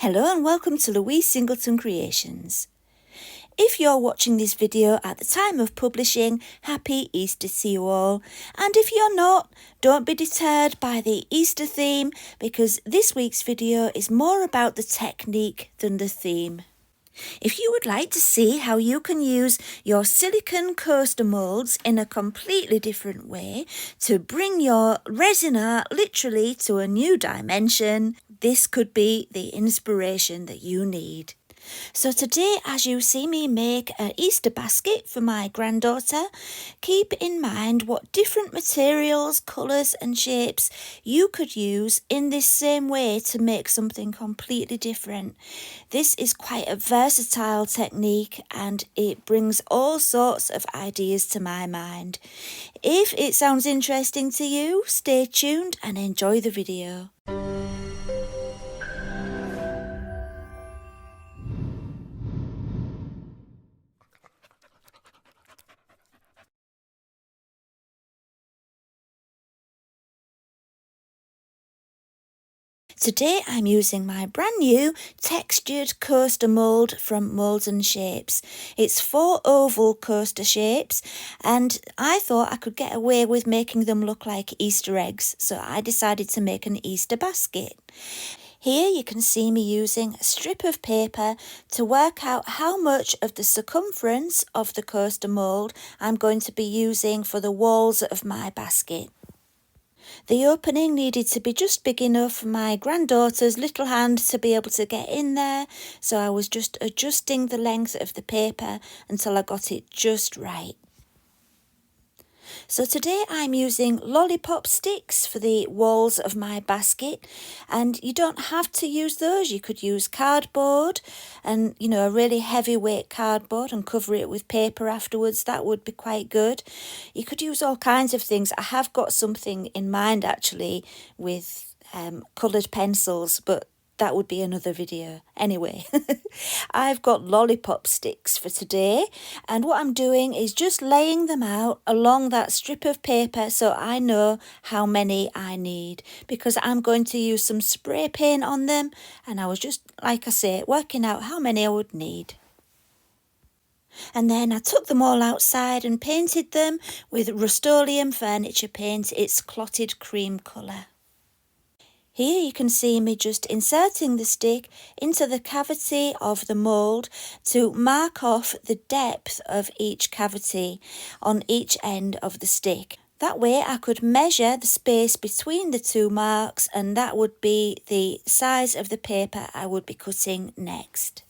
Hello and welcome to Louise Singleton Creations. If you're watching this video at the time of publishing, happy Easter to you all. And if you're not, don't be deterred by the Easter theme because this week's video is more about the technique than the theme. If you would like to see how you can use your silicone coaster moulds in a completely different way to bring your resin art literally to a new dimension, this could be the inspiration that you need. So today, as you see me make an Easter basket for my granddaughter, keep in mind what different materials, colours and shapes you could use in this same way to make something completely different. This is quite a versatile technique and it brings all sorts of ideas to my mind. If it sounds interesting to you, stay tuned and enjoy the video. Today I'm using my brand new textured coaster mould from Moulds and Shapes. It's 4 oval coaster shapes and I thought I could get away with making them look like Easter eggs, so I decided to make an Easter basket. Here you can see me using a strip of paper to work out how much of the circumference of the coaster mould I'm going to be using for the walls of my basket. The opening needed to be just big enough for my granddaughter's little hand to be able to get in there, so I was just adjusting the length of the paper until I got it just right. So today I'm using lollipop sticks for the walls of my basket, and you don't have to use those. You could use cardboard and, a really heavyweight cardboard and cover it with paper afterwards. That would be quite good. You could use all kinds of things. I have got something in mind actually with coloured pencils, but that would be another video. Anyway, I've got lollipop sticks for today, and what I'm doing is just laying them out along that strip of paper so I know how many I need, because I'm going to use some spray paint on them, and I was just, like I say, working out how many I would need. And then I took them all outside and painted them with Rust-Oleum furniture paint. It's clotted cream colour. Here you can see me just inserting the stick into the cavity of the mould to mark off the depth of each cavity on each end of the stick. That way I could measure the space between the two marks, and that would be the size of the paper I would be cutting next.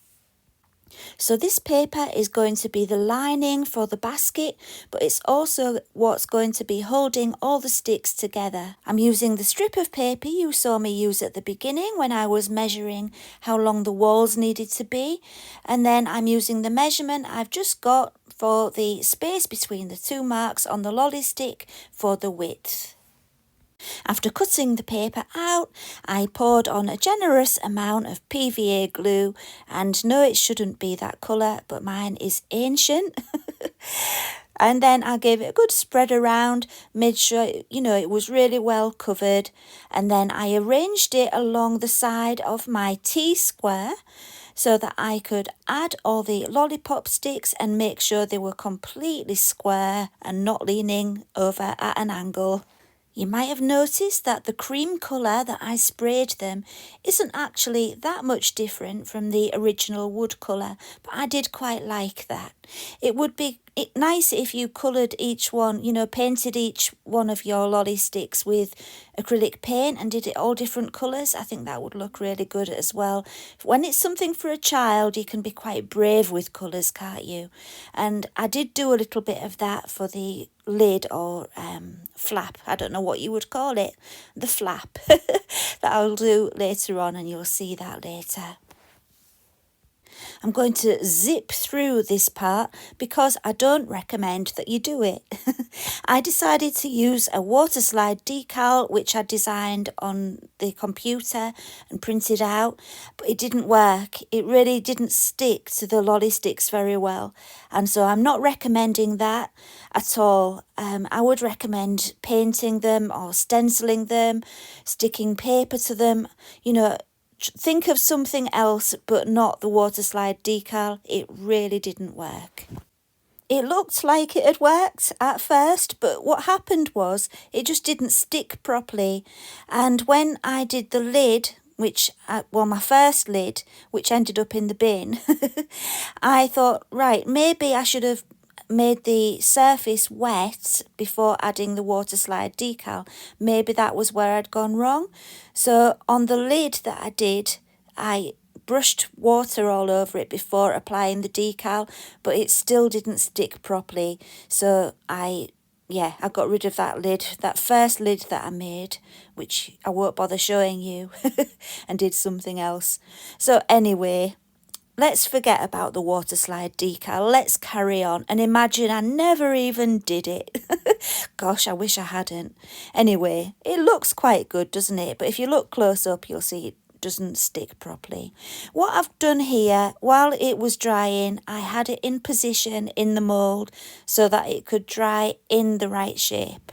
So this paper is going to be the lining for the basket, but it's also what's going to be holding all the sticks together. I'm using the strip of paper you saw me use at the beginning when I was measuring how long the walls needed to be, and then I'm using the measurement I've just got for the space between the two marks on the lolly stick for the width. After cutting the paper out, I poured on a generous amount of PVA glue, and no, it shouldn't be that colour, but mine is ancient. And then I gave it a good spread around, made sure, it was really well covered, and then I arranged it along the side of my T-square so that I could add all the lollipop sticks and make sure they were completely square and not leaning over at an angle. You might have noticed that the cream colour that I sprayed them isn't actually that much different from the original wood colour, but I did quite like that. It would be nice if you coloured each one, painted each one of your lolly sticks with acrylic paint and did it all different colours. I think that would look really good as well. When it's something for a child, you can be quite brave with colours, can't you? And I did do a little bit of that for the lid or flap. I don't know what you would call it. The flap that I'll do later on, and you'll see that later. I'm going to zip through this part because I don't recommend that you do it. I decided to use a water slide decal which I designed on the computer and printed out, but it didn't work. It really didn't stick to the lolly sticks very well, and so I'm not recommending that at all. I would recommend painting them or stenciling them, sticking paper to them, think of something else but not the water slide decal. It really didn't work. It looked like it had worked at first, but what happened was it just didn't stick properly. And when I did the lid, my first lid, which ended up in the bin, I thought, right, maybe I should have made the surface wet before adding the water slide decal. Maybe that was where I'd gone wrong. So on the lid that I did, I brushed water all over it before applying the decal, but it still didn't stick properly. So I got rid of that lid, that first lid that I made, which I won't bother showing you, and did something else. So anyway, let's forget about the water slide decal. Let's carry on and imagine I never even did it. Gosh, I wish I hadn't. Anyway, it looks quite good, doesn't it? But if you look close up, you'll see it doesn't stick properly. What I've done here, while it was drying, I had it in position in the mould so that it could dry in the right shape.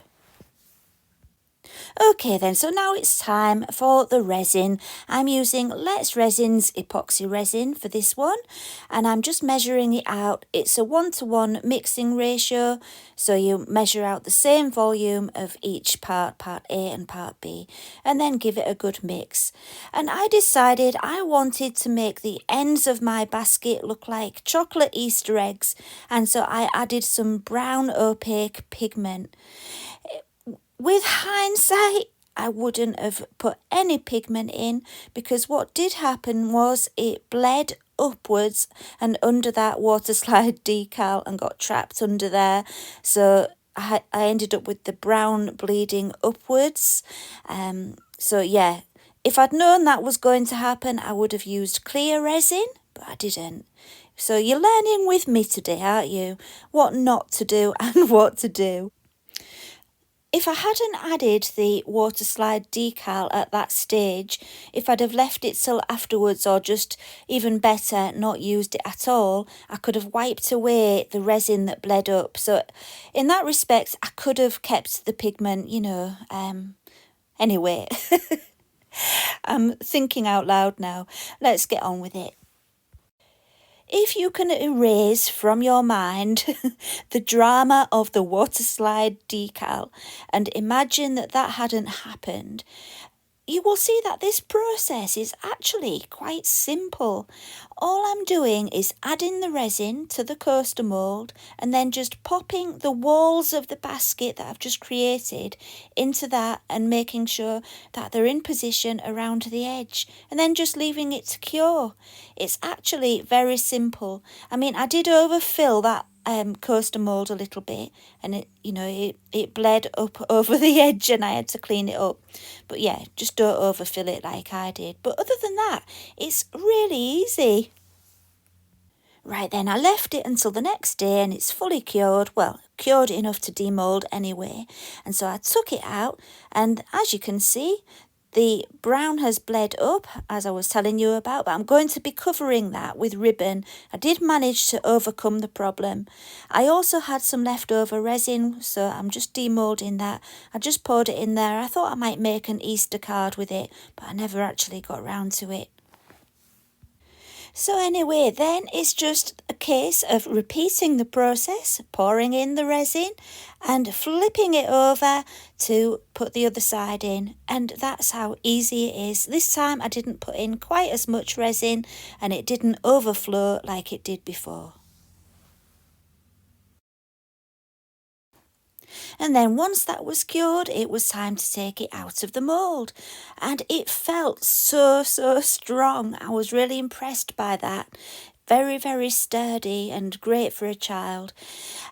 Okay then, so now it's time for the resin. I'm using Let's Resin's epoxy resin for this one, and I'm just measuring it out. It's a 1-to-1 mixing ratio, so you measure out the same volume of each part A and part B, and then give it a good mix. And I decided I wanted to make the ends of my basket look like chocolate Easter eggs, and so I added some brown opaque pigment. With hindsight, I wouldn't have put any pigment in, because what did happen was it bled upwards and under that water slide decal and got trapped under there. So I ended up with the brown bleeding upwards. So yeah, if I'd known that was going to happen, I would have used clear resin, but I didn't. So you're learning with me today, aren't you? What not to do and what to do. If I hadn't added the water slide decal at that stage, if I'd have left it till afterwards, or just even better, not used it at all, I could have wiped away the resin that bled up. So in that respect, I could have kept the pigment, Anyway, I'm thinking out loud now. Let's get on with it. If you can erase from your mind the drama of the water slide decal and imagine that hadn't happened, you will see that this process is actually quite simple. All I'm doing is adding the resin to the coaster mould and then just popping the walls of the basket that I've just created into that and making sure that they're in position around the edge, and then just leaving it to cure. It's actually very simple. I mean, I did overfill that coaster mould a little bit, and it bled up over the edge and I had to clean it up. But yeah, just don't overfill it like I did. But other than that, it's really easy. Right then, I left it until the next day and it's fully cured. Well, cured enough to demould anyway. And so I took it out, and as you can see, the brown has bled up, as I was telling you about, but I'm going to be covering that with ribbon. I did manage to overcome the problem. I also had some leftover resin, so I'm just demoulding that. I just poured it in there. I thought I might make an Easter card with it, but I never actually got round to it. So anyway, then it's just a case of repeating the process, pouring in the resin and flipping it over to put the other side in. And that's how easy it is. This time I didn't put in quite as much resin and it didn't overflow like it did before. And then once that was cured, it was time to take it out of the mould. And it felt so strong. I was really impressed by that. Very, very sturdy and great for a child.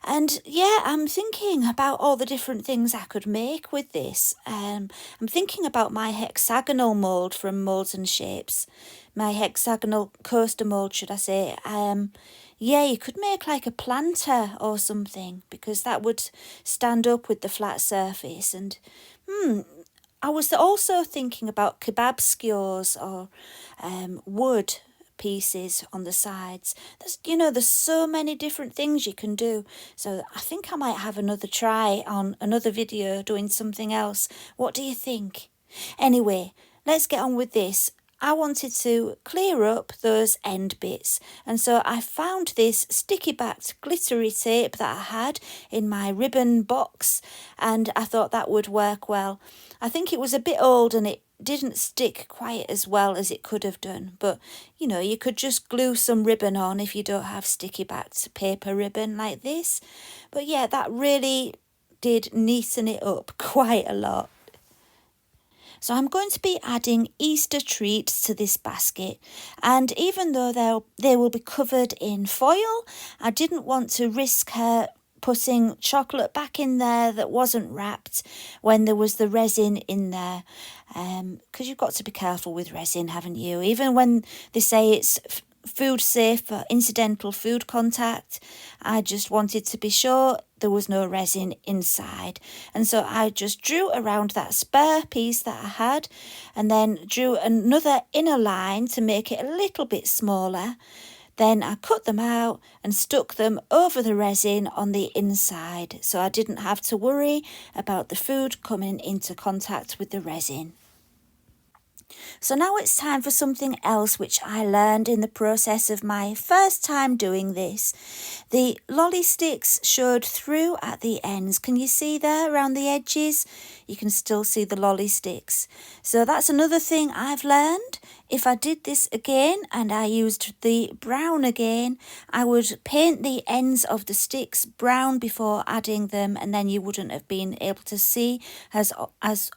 And yeah, I'm thinking about all the different things I could make with this. I'm thinking about my hexagonal mould from Moulds and Shapes. My hexagonal coaster mould, should I say. Yeah, you could make like a planter or something, because that would stand up with the flat surface. And I was also thinking about kebab skewers or wood pieces on the sides. There's so many different things you can do. So I think I might have another try on another video doing something else. What do you think? Anyway, let's get on with this. I wanted to clear up those end bits, and so I found this sticky backed glittery tape that I had in my ribbon box, and I thought that would work well. I think it was a bit old and it didn't stick quite as well as it could have done, but you could just glue some ribbon on if you don't have sticky backed paper ribbon like this. But yeah, that really did neaten it up quite a lot. So I'm going to be adding Easter treats to this basket, and even though they will be covered in foil, I didn't want to risk her putting chocolate back in there that wasn't wrapped when there was the resin in there, because you've got to be careful with resin, haven't you? Even when they say it's food safe for incidental food contact, I just wanted to be sure there was no resin inside, and so I just drew around that spare piece that I had, and then drew another inner line to make it a little bit smaller. Then I cut them out and stuck them over the resin on the inside, so I didn't have to worry about the food coming into contact with the resin. So now it's time for something else which I learned in the process of my first time doing this. The lolly sticks showed through at the ends. Can you see there around the edges? You can still see the lolly sticks. So that's another thing I've learned. If I did this again and I used the brown again, I would paint the ends of the sticks brown before adding them, and then you wouldn't have been able to see as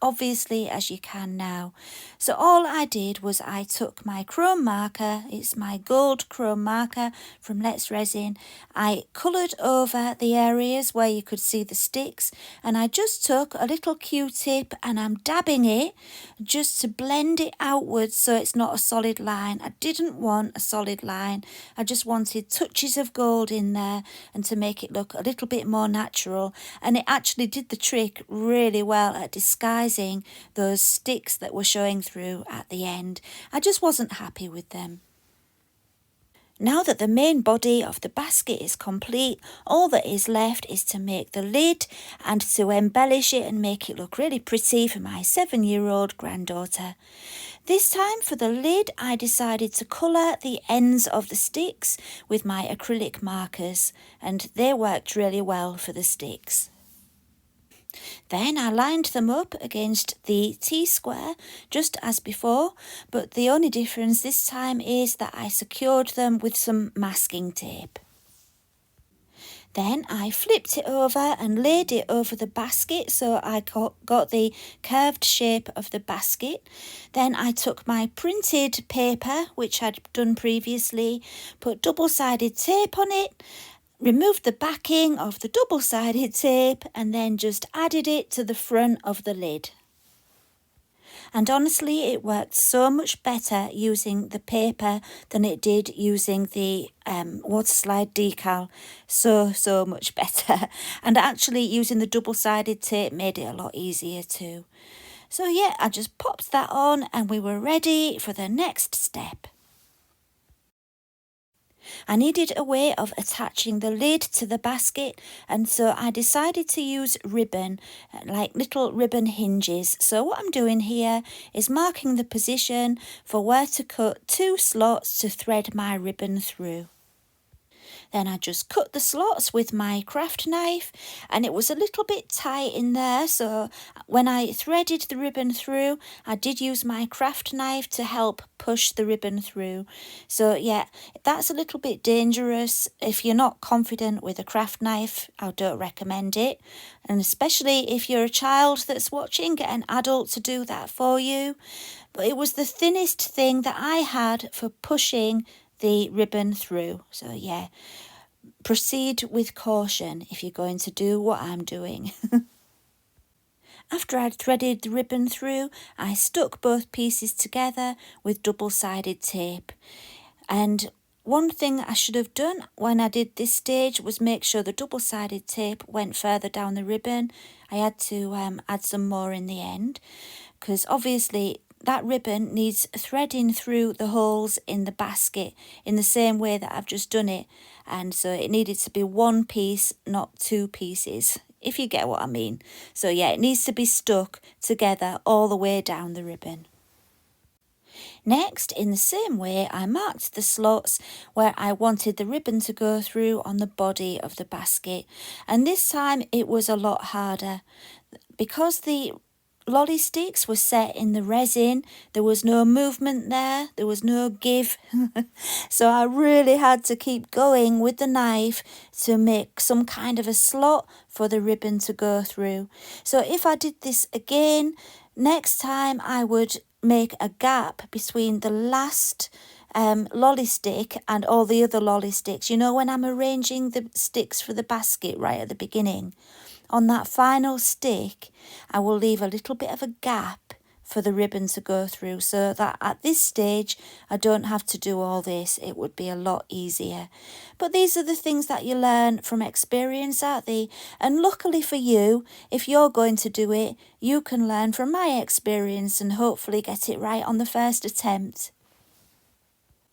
obviously as you can now. So all I did was I took my chrome marker, it's my gold chrome marker from Let's Resin, I coloured over the areas where you could see the sticks, and I just took a little Q-tip and I'm dabbing it just to blend it outwards so it's not a solid line. I didn't want a solid line, I just wanted touches of gold in there and to make it look a little bit more natural, and it actually did the trick really well at disguising those sticks that were showing through at the end. I just wasn't happy with them. Now that the main body of the basket is complete, all that is left is to make the lid and to embellish it and make it look really pretty for my 7-year-old granddaughter. This time for the lid, I decided to colour the ends of the sticks with my acrylic markers, and they worked really well for the sticks. Then I lined them up against the T-square just as before, but the only difference this time is that I secured them with some masking tape. Then I flipped it over and laid it over the basket so I got the curved shape of the basket. Then I took my printed paper, which I'd done previously, put double-sided tape on it, removed the backing of the double-sided tape, and then just added it to the front of the lid. And honestly, it worked so much better using the paper than it did using the water slide decal. So much better. And actually using the double-sided tape made it a lot easier too. So yeah, I just popped that on and we were ready for the next step. I needed a way of attaching the lid to the basket, and so I decided to use ribbon, like little ribbon hinges. So what I'm doing here is marking the position for where to cut 2 slots to thread my ribbon through. Then I just cut the slots with my craft knife, and it was a little bit tight in there, so when I threaded the ribbon through, I did use my craft knife to help push the ribbon through. So yeah, that's a little bit dangerous. If you're not confident with a craft knife, I don't recommend it. And especially if you're a child that's watching, get an adult to do that for you. But it was the thinnest thing that I had for pushing the ribbon through. So yeah, proceed with caution if you're going to do what I'm doing. After I'd threaded the ribbon through, I stuck both pieces together with double-sided tape. And one thing I should have done when I did this stage was make sure the double-sided tape went further down the ribbon. I had to add some more in the end, because obviously that ribbon needs threading through the holes in the basket in the same way that I've just done it, and so it needed to be one piece, not 2 pieces, if you get what I mean. So yeah, it needs to be stuck together all the way down the ribbon. Next, in the same way, I marked the slots where I wanted the ribbon to go through on the body of the basket. And this time it was a lot harder. Because the lolly sticks were set in the resin, there was no movement there was no give. So I really had to keep going with the knife to make some kind of a slot for the ribbon to go through. So if I did this again, next time I would make a gap between the last lolly stick and all the other lolly sticks. You know, when I'm arranging the sticks for the basket right at the beginning, on that final stick, I will leave a little bit of a gap for the ribbon to go through, so that at this stage I don't have to do all this. It would be a lot easier. But these are the things that you learn from experience, aren't they? And luckily for you, if you're going to do it, you can learn from my experience and hopefully get it right on the first attempt.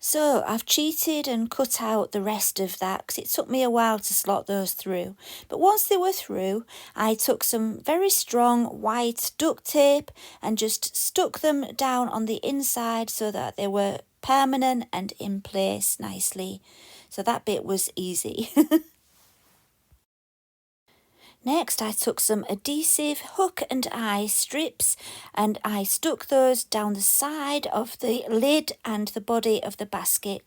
So I've cheated and cut out the rest of that because it took me a while to slot those through. But once they were through, I took some very strong white duct tape and just stuck them down on the inside so that they were permanent and in place nicely. So that bit was easy. Next, I took some adhesive hook and eye strips and I stuck those down the side of the lid and the body of the basket.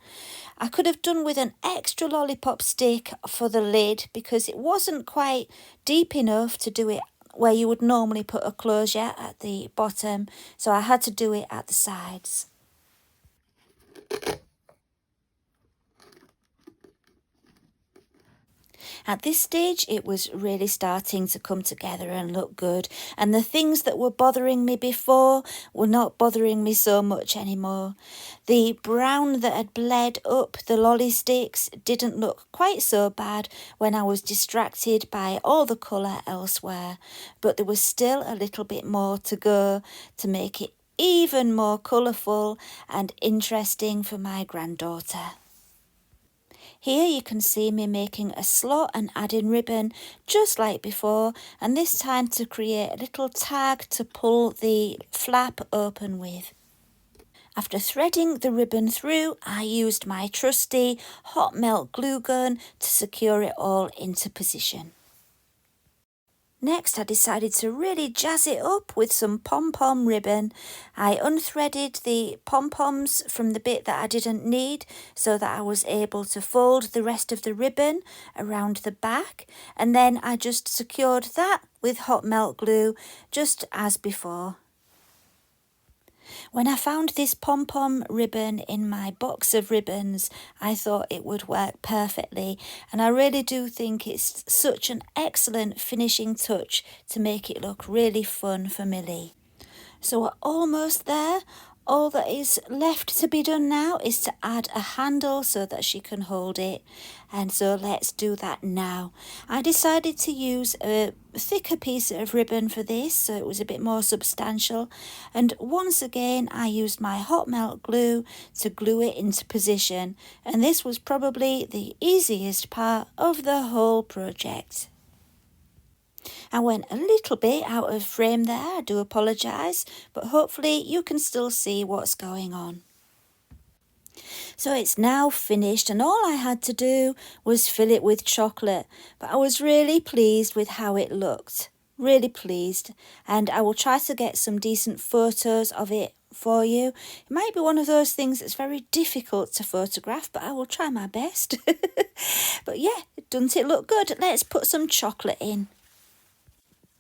I could have done with an extra lollipop stick for the lid because it wasn't quite deep enough to do it where you would normally put a closure at the bottom, so I had to do it at the sides. At this stage, it was really starting to come together and look good, and the things that were bothering me before were not bothering me so much anymore. The brown that had bled up the lolly sticks didn't look quite so bad when I was distracted by all the colour elsewhere, but there was still a little bit more to go to make it even more colourful and interesting for my granddaughter. Here you can see me making a slot and adding ribbon just like before, and this time to create a little tag to pull the flap open with. After threading the ribbon through, I used my trusty hot melt glue gun to secure it all into position. Next, I decided to really jazz it up with some pom-pom ribbon. I unthreaded the pom-poms from the bit that I didn't need so that I was able to fold the rest of the ribbon around the back, and then I just secured that with hot melt glue just as before. When I found this pom-pom ribbon in my box of ribbons, I thought it would work perfectly, and I really do think it's such an excellent finishing touch to make it look really fun for Millie. So we're almost there. All that is left to be done now is to add a handle so that she can hold it. And so let's do that now. I decided to use a thicker piece of ribbon for this, so it was a bit more substantial. And once again, I used my hot melt glue to glue it into position. And this was probably the easiest part of the whole project. I went a little bit out of frame there, I do apologise, but hopefully you can still see what's going on. So it's now finished, and all I had to do was fill it with chocolate, but I was really pleased with how it looked, really pleased, and I will try to get some decent photos of it for you. It might be one of those things that's very difficult to photograph, but I will try my best. But yeah, doesn't it look good? Let's put some chocolate in.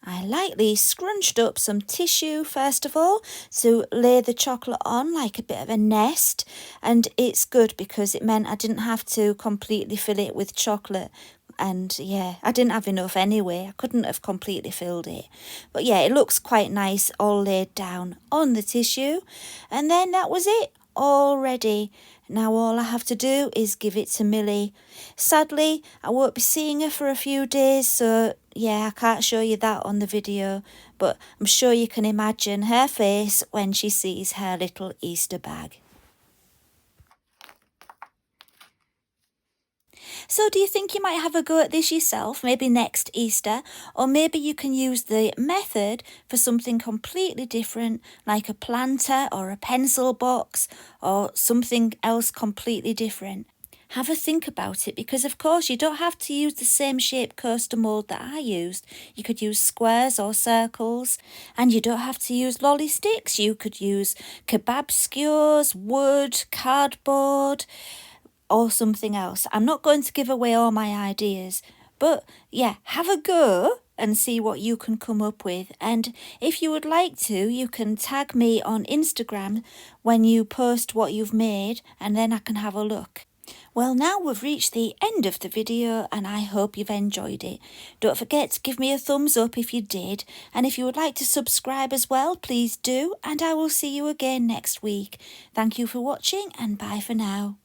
I lightly scrunched up some tissue first of all to lay the chocolate on like a bit of a nest, and it's good because it meant I didn't have to completely fill it with chocolate, and yeah, I didn't have enough anyway. I couldn't have completely filled it, but yeah, it looks quite nice all laid down on the tissue, and then that was it, all ready. Now all I have to do is give it to Millie. Sadly, I won't be seeing her for a few days, so yeah, I can't show you that on the video, but I'm sure you can imagine her face when she sees her little Easter bag. So do you think you might have a go at this yourself, maybe next Easter? Or maybe you can use the method for something completely different, like a planter or a pencil box or something else completely different. Have a think about it, because of course you don't have to use the same shape coaster mould that I used. You could use squares or circles, and you don't have to use lolly sticks. You could use kebab skewers, wood, cardboard, or something else. I'm not going to give away all my ideas, but yeah, have a go and see what you can come up with. And if you would like to, you can tag me on Instagram when you post what you've made, and then I can have a look. Well, now we've reached the end of the video, and I hope you've enjoyed it. Don't forget to give me a thumbs up if you did, and if you would like to subscribe as well, please do, and I will see you again next week. Thank you for watching, and bye for now.